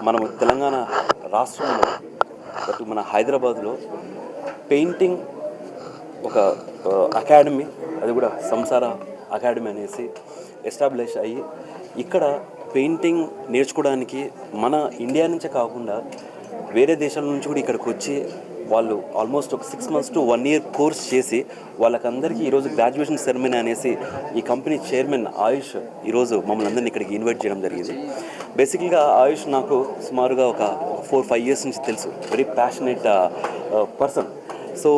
మనం తెలంగాణ రాష్ట్రంలో బట్ మన హైదరాబాద్లో పెయింటింగ్ ఒక అకాడమీ, అది కూడా సంసారా అకాడమీ అనేసి ఎస్టాబ్లిష్ అయ్యి ఇక్కడ పెయింటింగ్ నేర్చుకోవడానికి మన ఇండియా నుంచే కాకుండా వేరే దేశాల నుంచి కూడా ఇక్కడికి వచ్చి వాళ్ళు ఆల్మోస్ట్ ఒక 6 months to 1 year కోర్స్ చేసి వాళ్ళకందరికీ ఈరోజు గ్రాడ్యుయేషన్ సెరమనీ అనేసి ఈ కంపెనీ చైర్మన్ ఆయుష్ ఈరోజు మమ్మల్ని అందరినీ ఇక్కడికి ఇన్వైట్ చేయడం జరిగింది. బేసిక్గా ఆయుష్ నాకు సుమారుగా ఒక 4-5 years నుంచి తెలుసు. Very passionate person. సో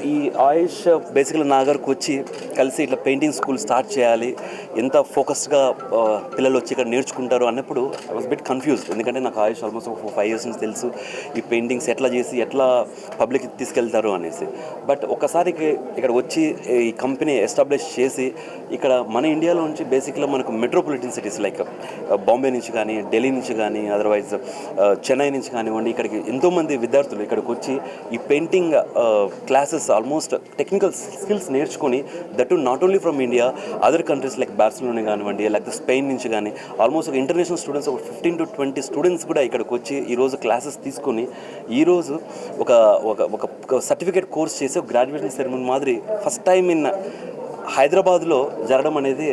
ఈ ఆయుష్ బేసిక్గా నా దగ్గరకు వచ్చి కలిసి ఇట్లా పెయింటింగ్ స్కూల్ స్టార్ట్ చేయాలి, ఎంత ఫోకస్డ్గా పిల్లలు వచ్చి ఇక్కడ నేర్చుకుంటారు అన్నప్పుడు ఐ వాజ్ బిట్ కన్ఫ్యూజ్డ్. ఎందుకంటే నాకు ఆయుష్ ఆల్మోస్ట్ ఒక 5 years నుంచి తెలుసు ఈ పెయింటింగ్స్ ఎట్లా చేసి ఎట్లా పబ్లిక్కి తీసుకెళ్తారు అనేసి. బట్ ఒక్కసారి ఇక్కడ వచ్చి ఈ కంపెనీ ఎస్టాబ్లిష్ చేసి ఇక్కడ మన ఇండియాలో నుంచి బేసిక్గా మనకు మెట్రోపాలిటన్ సిటీస్ లైక్ బాంబే నుంచి కానీ, ఢిల్లీ నుంచి కానీ, అదర్వైజ్ చెన్నై నుంచి కానివ్వండి, ఇక్కడికి ఎంతోమంది విద్యార్థులు ఇక్కడికి వచ్చి ఈ painting classes almost technical skills నేర్చుకొని, that to not only from India, other countries like Barcelona కానివ్వండి, లేకపోతే స్పెయిన్ నుంచి కానీ ఆల్మోస్ట్ ఒక ఇంటర్నేషనల్ స్టూడెంట్స్ ఒక 15 to 20 స్టూడెంట్స్ కూడా ఇక్కడికి వచ్చి ఈరోజు క్లాసెస్ తీసుకొని ఈరోజు ఒక సర్టిఫికేట్ కోర్స్ చేసి ఒక గ్రాడ్యుయేషన్ సెరమనీ మాదిరి ఫస్ట్ టైం ఇన్ హైదరాబాద్లో జరగడం అనేది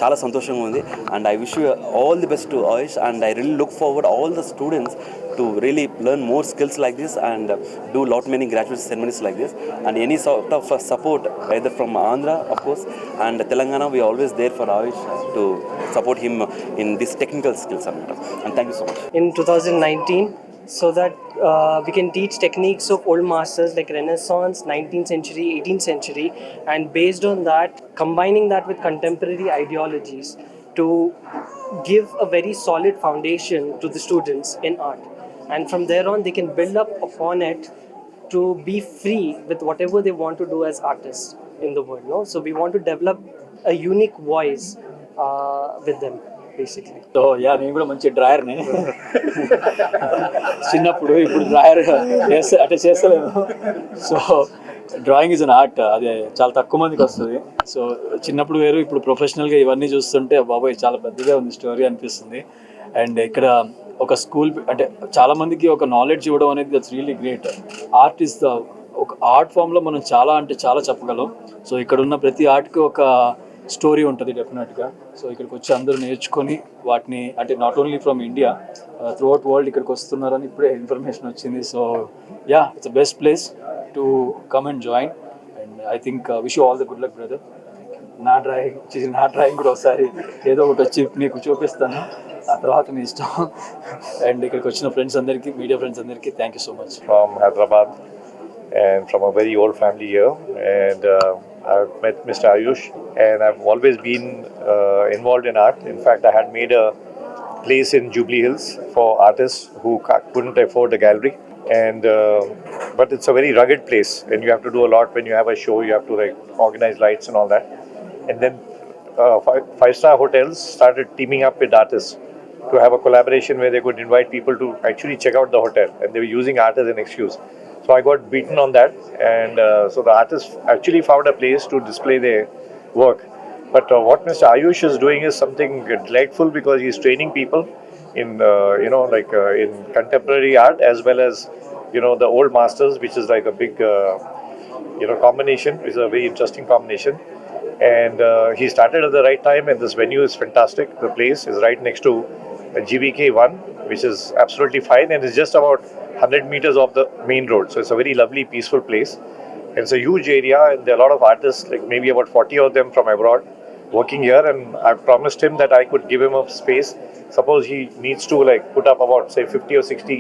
చాలా సంతోషంగా ఉంది. And I wish you all the best to Ayush, and I really look forward all the students to really learn more skills like this and do lot many graduate ceremonies like this, and any sort of support either from Andhra of course and Telangana, we are always there for Ayush to support him in this technical skills. And thank you so much. In 2019, so that we can teach techniques of old masters like Renaissance, 19th century, 18th century, and based on that, combining that with contemporary ideologies to give a very solid foundation to the students in art. And from there on, they can build up upon it to be free with whatever they want to do as artists in the world. No? So we want to develop a unique voice with them, basically. So yeah, నేను కూడా మంచి డ్రాయర్ని. చిన్నప్పుడు ఇప్పుడు drawer అట్లా చేస్తలేము. So drawing is an art, అది చాలా తక్కువ మందికి వస్తుంది. సో చిన్నప్పుడు వేరు, ఇప్పుడు ప్రొఫెషనల్గా ఇవన్నీ చూస్తుంటే బాబాయ్ చాలా పెద్దగా ఉంది స్టోరీ అనిపిస్తుంది. అండ్ ఇక్కడ ఒక స్కూల్ అంటే చాలామందికి ఒక నాలెడ్జ్ ఇవ్వడం అనేది that's really great. Art is the ఒక ఆర్ట్ ఫామ్లో మనం చాలా అంటే చాలా చెప్పగలం. సో ఇక్కడ ఉన్న ప్రతి ఆర్ట్కి ఒక స్టోరీ ఉంటుంది డెఫినెట్గా. సో ఇక్కడికి వచ్చి అందరూ నేర్చుకొని వాటిని అంటే not only from India, through out world ఇక్కడికి వస్తున్నారని ఇప్పుడే ఇన్ఫర్మేషన్ వచ్చింది. So yeah, it's the best place to come and join. And I think wish you all the good luck brother. నా డ్రాయింగ్ కూడా ఒకసారి ఏదో ఒకటి వచ్చి మీకు చూపిస్తాను, ఆ తర్వాత మీ ఇష్టం. అండ్ ఇక్కడికి వచ్చిన ఫ్రెండ్స్ అందరికీ, మీడియా ఫ్రెండ్స్ అందరికీ thank you so much. From Hyderabad and from a very old family here, and I've met Mr. Ayush, and I've always been involved in art. In fact, I had made a place in Jubilee Hills for artists who couldn't afford the gallery, and but it's a very rugged place, and you have to do a lot when you have a show. You have to like organize lights and all that, and then five-star hotels started teaming up with artists to have a collaboration where they could invite people to actually check out the hotel, and they were using art as an excuse. So I got beaten on that, and so the artists actually found a place to display their work. But what Mr. Ayush is doing is something delightful, because he's training people in in contemporary art as well as the old masters, which is like a big combination. It's a very interesting combination, and he started at the right time, and this venue is fantastic. The place is right next to GVK1, which is absolutely fine, and it's just about 100 meters off the main road. So it's a very lovely, peaceful place. And it's a huge area, and there are a lot of artists, like maybe about 40 of them from abroad, working here. And I promised him that I could give him a space. Suppose he needs to like put up about say 50 or 60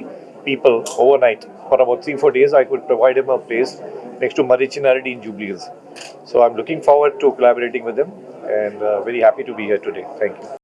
people overnight for about 3-4 days, I could provide him a place next to Marichinaradi in Jubilee Hills. So I'm looking forward to collaborating with him, and very happy to be here today. Thank you.